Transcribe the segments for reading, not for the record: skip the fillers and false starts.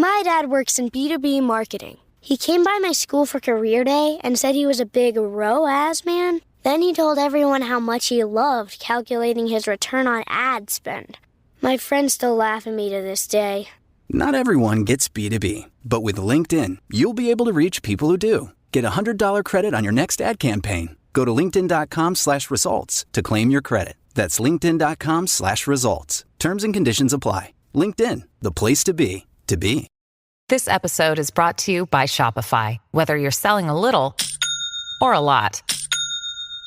My dad works in B2B marketing. He came by my school for career day and said he was a big ROAS man. Then he told everyone how much he loved calculating his return on ad spend. My friends still laugh at me to this day. Not everyone gets B2B, but with LinkedIn, you'll be able to reach people who do. Get a $100 credit on your next ad campaign. Go to linkedin.com/results to claim your credit. That's linkedin.com/results. Terms and conditions apply. LinkedIn, the place to be, to be. This episode is brought to you by Shopify. Whether you're selling a little or a lot,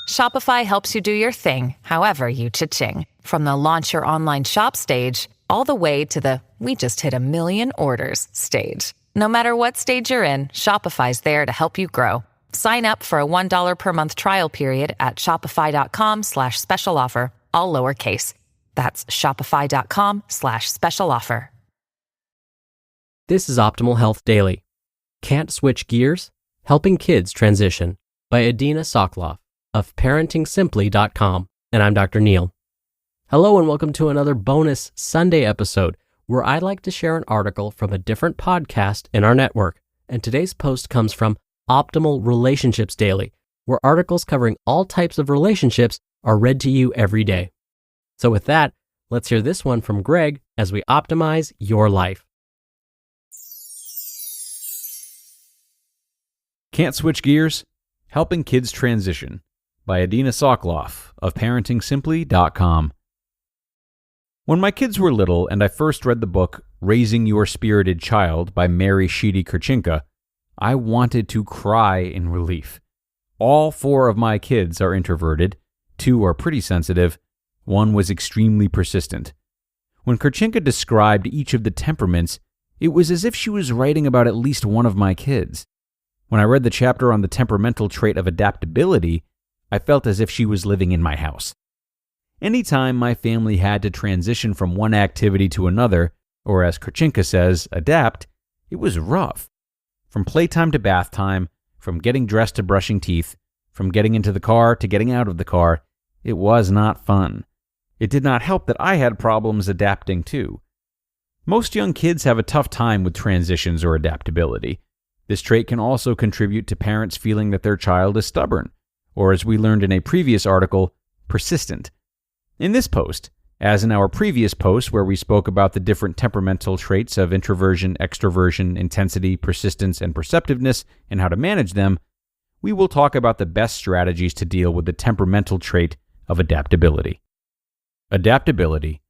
Shopify helps you do your thing, however you cha-ching. From the launch your online shop stage, all the way to the we just hit 1 million orders stage. No matter what stage you're in, Shopify's there to help you grow. Sign up for a $1 per month trial period at shopify.com/special offer, all lowercase. That's shopify.com/special offer. This is Optimal Health Daily. Can't Switch Gears? Helping Kids Transition by Adina Soclof of parentingsimply.com. And I'm Dr. Neil. Hello and welcome to another bonus Sunday episode where I like to share an article from a different podcast in our network. And today's post comes from Optimal Relationships Daily, where articles covering all types of relationships are read to you every day. So with that, let's hear this one from Greg as we optimize your life. Can't Switch Gears? Helping Kids Transition by Adina Soclof of parentingsimply.com. When my kids were little and I first read the book Raising Your Spirited Child by Mary Sheedy Kurcinka, I wanted to cry in relief. All 4 of my kids are introverted, 2 are pretty sensitive, 1 was extremely persistent. When Kurcinka described each of the temperaments, it was as if she was writing about at least one of my kids. When I read the chapter on the temperamental trait of adaptability, I felt as if she was living in my house. Anytime my family had to transition from one activity to another, or as Kurcinka says, adapt, it was rough. From playtime to bath time, from getting dressed to brushing teeth, from getting into the car to getting out of the car, it was not fun. It did not help that I had problems adapting too. Most young kids have a tough time with transitions or adaptability. This trait can also contribute to parents feeling that their child is stubborn, or as we learned in a previous article, persistent. In this post, as in our previous post where we spoke about the different temperamental traits of introversion, extroversion, intensity, persistence, and perceptiveness and how to manage them, we will talk about the best strategies to deal with the temperamental trait of adaptability. Adaptability.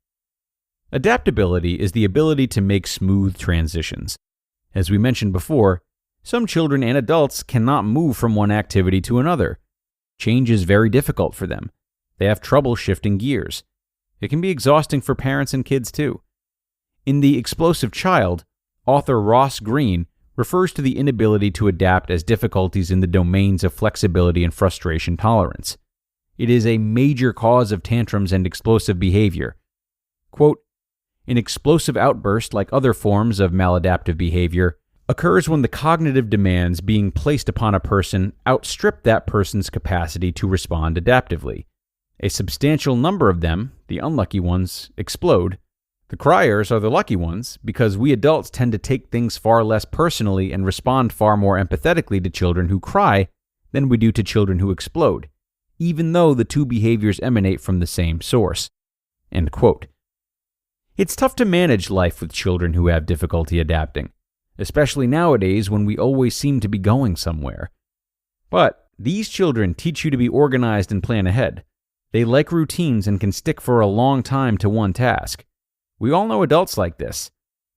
Adaptability is the ability to make smooth transitions. As we mentioned before, some children and adults cannot move from one activity to another. Change is very difficult for them. They have trouble shifting gears. It can be exhausting for parents and kids too. In The Explosive Child, author Ross Greene refers to the inability to adapt as difficulties in the domains of flexibility and frustration tolerance. It is a major cause of tantrums and explosive behavior. Quote, "An explosive outburst, like other forms of maladaptive behavior, occurs when the cognitive demands being placed upon a person outstrip that person's capacity to respond adaptively. A substantial number of them, the unlucky ones, explode. The criers are the lucky ones because we adults tend to take things far less personally and respond far more empathetically to children who cry than we do to children who explode, even though the two behaviors emanate from the same source." End quote. It's tough to manage life with children who have difficulty adapting, especially nowadays when we always seem to be going somewhere. But these children teach you to be organized and plan ahead. They like routines and can stick for a long time to one task. We all know adults like this.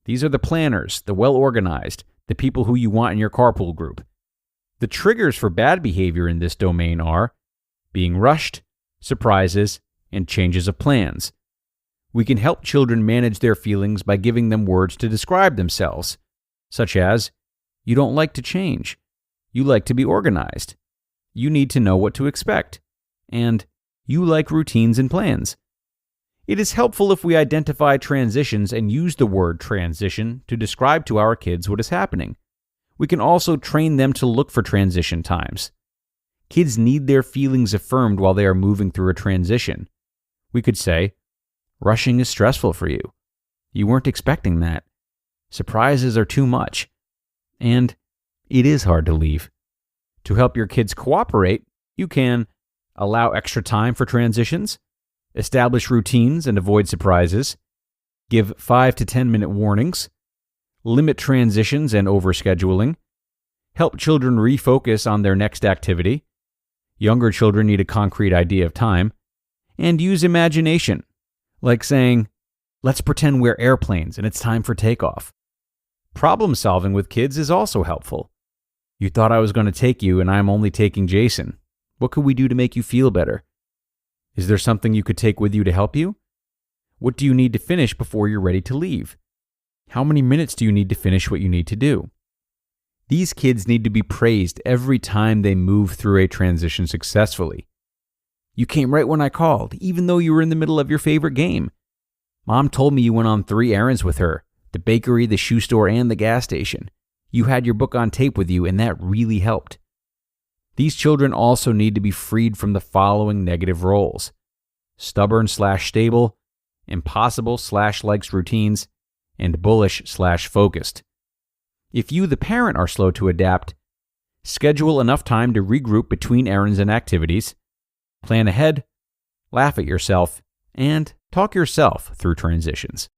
These are the planners, the well-organized, the people who you want in your carpool group. The triggers for bad behavior in this domain are being rushed, surprises, and changes of plans. We can help children manage their feelings by giving them words to describe themselves, such as, "You don't like to change. You like to be organized. You need to know what to expect." And "You like routines and plans." It is helpful if we identify transitions and use the word transition to describe to our kids what is happening. We can also train them to look for transition times. Kids need their feelings affirmed while they are moving through a transition. We could say, "Rushing is stressful for you. You weren't expecting that. Surprises are too much. And it is hard to leave. To help your kids cooperate, you can allow extra time for transitions, establish routines and avoid surprises, give 5 to 10 minute warnings, limit transitions and overscheduling, help children refocus on their next activity. Younger children need a concrete idea of time, and use imagination, like saying, "Let's pretend we're airplanes and it's time for takeoff." Problem solving with kids is also helpful. "You thought I was going to take you and I'm only taking Jason. What could we do to make you feel better? Is there something you could take with you to help you? What do you need to finish before you're ready to leave? How many minutes do you need to finish what you need to do?" These kids need to be praised every time they move through a transition successfully. "You came right when I called, even though you were in the middle of your favorite game. Mom told me you went on 3 errands with her, the bakery, the shoe store, and the gas station. You had your book on tape with you, and that really helped." These children also need to be freed from the following negative roles: stubborn/stable, impossible/likes routines, and bullish/focused. If you, the parent, are slow to adapt, schedule enough time to regroup between errands and activities, plan ahead, laugh at yourself, and talk yourself through transitions.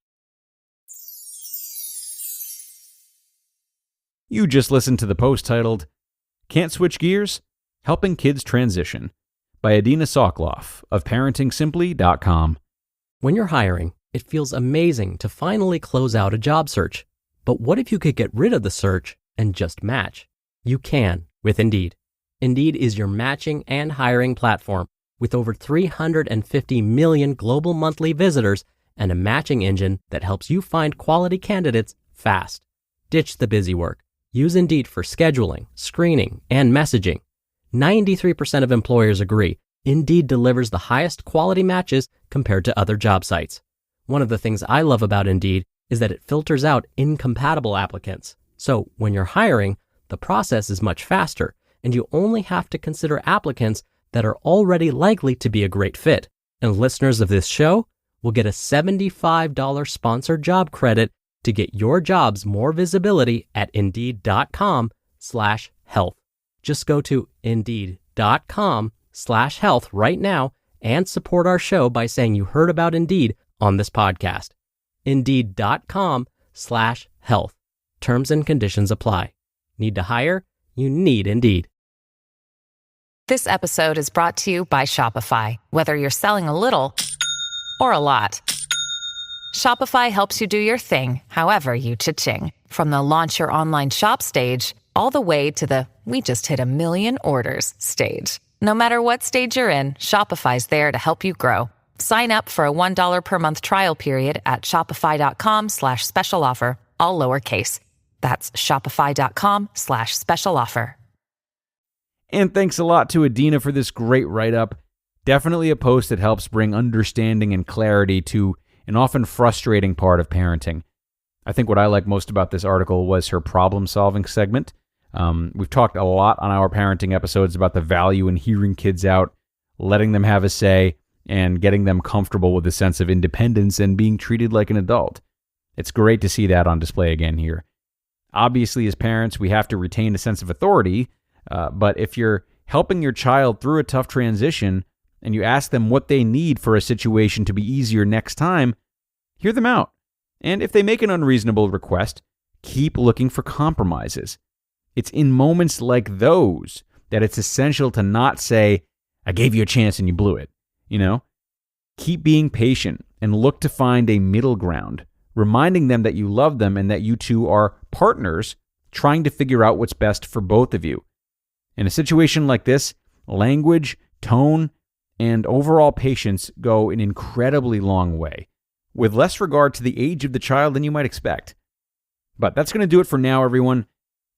You just listened to the post titled, "Can't Switch Gears? Helping Kids Transition" by Adina Soclof of ParentingSimply.com. When you're hiring, it feels amazing to finally close out a job search. But what if you could get rid of the search and just match? You can with Indeed. Indeed is your matching and hiring platform with over 350 million global monthly visitors and a matching engine that helps you find quality candidates fast. Ditch the busy work. Use Indeed for scheduling, screening, and messaging. 93% of employers agree Indeed delivers the highest quality matches compared to other job sites. One of the things I love about Indeed is that it filters out incompatible applicants. So when you're hiring, the process is much faster, and you only have to consider applicants that are already likely to be a great fit. And listeners of this show will get a $75 sponsored job credit to get your jobs more visibility at Indeed.com/health. Just go to Indeed.com/health right now and support our show by saying you heard about Indeed on this podcast. Indeed.com/health. Terms and conditions apply. Need to hire? You need Indeed. This episode is brought to you by Shopify. Whether you're selling a little or a lot, Shopify helps you do your thing, however you cha-ching. From the launch your online shop stage, all the way to the "we just hit 1 million orders" stage. No matter what stage you're in, Shopify's there to help you grow. Sign up for a $1 per month trial period at shopify.com/special offer, all lowercase. That's shopify.com/special offer. And thanks a lot to Adina for this great write-up. Definitely a post that helps bring understanding and clarity to an often frustrating part of parenting. I think what I like most about this article was her problem-solving segment. We've talked a lot on our parenting episodes about the value in hearing kids out, letting them have a say, and getting them comfortable with a sense of independence and being treated like an adult. It's great to see that on display again here. Obviously, as parents, we have to retain a sense of authority, but if you're helping your child through a tough transition and you ask them what they need for a situation to be easier next time, hear them out. And if they make an unreasonable request, keep looking for compromises. It's in moments like those that it's essential to not say, "I gave you a chance and you blew it." Keep being patient and look to find a middle ground, reminding them that you love them and that you two are partners trying to figure out what's best for both of you. In a situation like this, language, tone, and overall patience go an incredibly long way, with less regard to the age of the child than you might expect. But that's going to do it for now, everyone.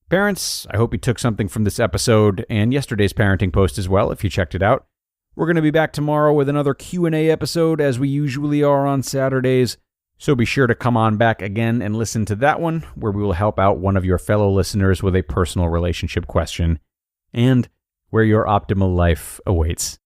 Parents, I hope you took something from this episode and yesterday's parenting post as well, if you checked it out. We're going to be back tomorrow with another Q&A episode, as we usually are on Saturdays. So be sure to come on back again and listen to that one, where we will help out one of your fellow listeners with a personal relationship question, and where your optimal life awaits.